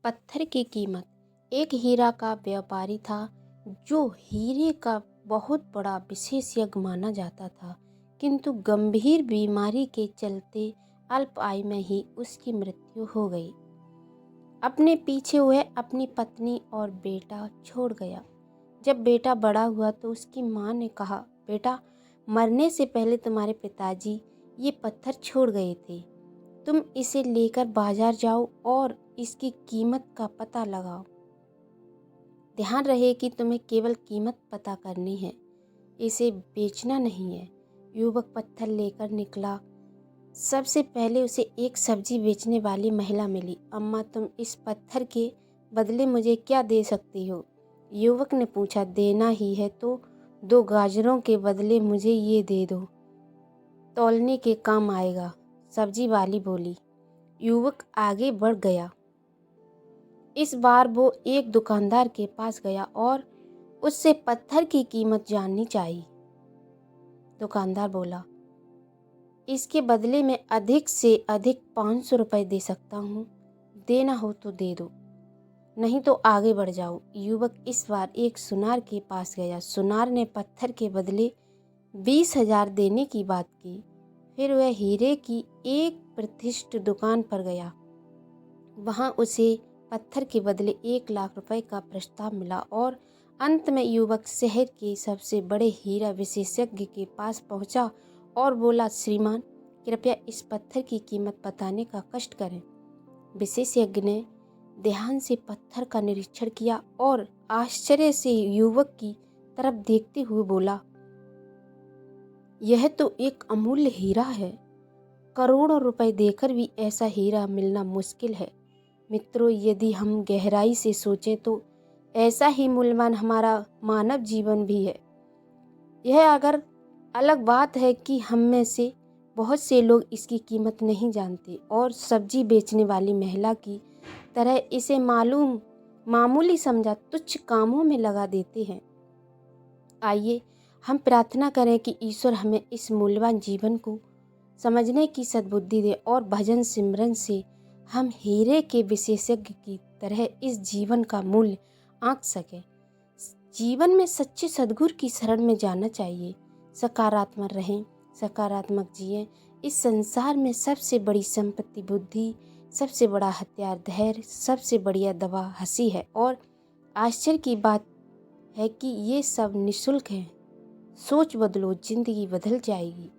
पत्थर की कीमत। एक हीरा का व्यापारी था जो हीरे का बहुत बड़ा विशेषज्ञ माना जाता था, किंतु गंभीर बीमारी के चलते अल्प आयु में ही उसकी मृत्यु हो गई। अपने पीछे वह अपनी पत्नी और बेटा छोड़ गया। जब बेटा बड़ा हुआ तो उसकी माँ ने कहा, बेटा, मरने से पहले तुम्हारे पिताजी ये पत्थर छोड़ गए थे। तुम इसे लेकर बाजार जाओ और इसकी कीमत का पता लगाओ। ध्यान रहे कि तुम्हें केवल कीमत पता करनी है, इसे बेचना नहीं है। युवक पत्थर लेकर निकला। सबसे पहले उसे एक सब्जी बेचने वाली महिला मिली। अम्मा, तुम इस पत्थर के बदले मुझे क्या दे सकती हो? युवक ने पूछा। देना ही है तो 2 गाजरों के बदले मुझे ये दे दो, तौलने के काम आएगा, सब्जी वाली बोली। युवक आगे बढ़ गया। इस बार वो एक दुकानदार के पास गया और उससे पत्थर की कीमत जाननी चाहिए। दुकानदार बोला, इसके बदले में अधिक से अधिक 500 रुपये दे सकता हूँ। देना हो तो दे दो, नहीं तो आगे बढ़ जाओ। युवक इस बार एक सुनार के पास गया। सुनार ने पत्थर के बदले 20,000 देने की बात की। फिर वह हीरे की एक प्रतिष्ठित दुकान पर गया। वहाँ उसे पत्थर के बदले 1 लाख रुपए का प्रस्ताव मिला और अंत में युवक शहर के सबसे बड़े हीरा विशेषज्ञ के पास पहुंचा और बोला, श्रीमान, कृपया इस पत्थर की कीमत बताने का कष्ट करें। विशेषज्ञ ने ध्यान से पत्थर का निरीक्षण किया और आश्चर्य से युवक की तरफ देखते हुए बोला, यह तो एक अमूल्य हीरा है। करोड़ों रुपए देकर भी ऐसा हीरा मिलना मुश्किल है। मित्रों, यदि हम गहराई से सोचें तो ऐसा ही मूल्यवान हमारा मानव जीवन भी है। यह अगर अलग बात है कि हम में से बहुत से लोग इसकी कीमत नहीं जानते और सब्जी बेचने वाली महिला की तरह इसे मामूली समझा तुच्छ कामों में लगा देते हैं। आइए हम प्रार्थना करें कि ईश्वर हमें इस मूल्यवान जीवन को समझने की सद्बुद्धि दे और भजन सिमरन से हम हीरे के विशेषज्ञ की तरह इस जीवन का मूल्य आंक सकें। जीवन में सच्चे सद्गुरु की शरण में जाना चाहिए। सकारात्मक रहें, सकारात्मक जिएं। इस संसार में सबसे बड़ी संपत्ति बुद्धि, सबसे बड़ा हथियार धैर्य, सबसे बढ़िया दवा हंसी है और आश्चर्य की बात है कि ये सब निःशुल्क है। सोच बदलो, जिंदगी बदल जाएगी।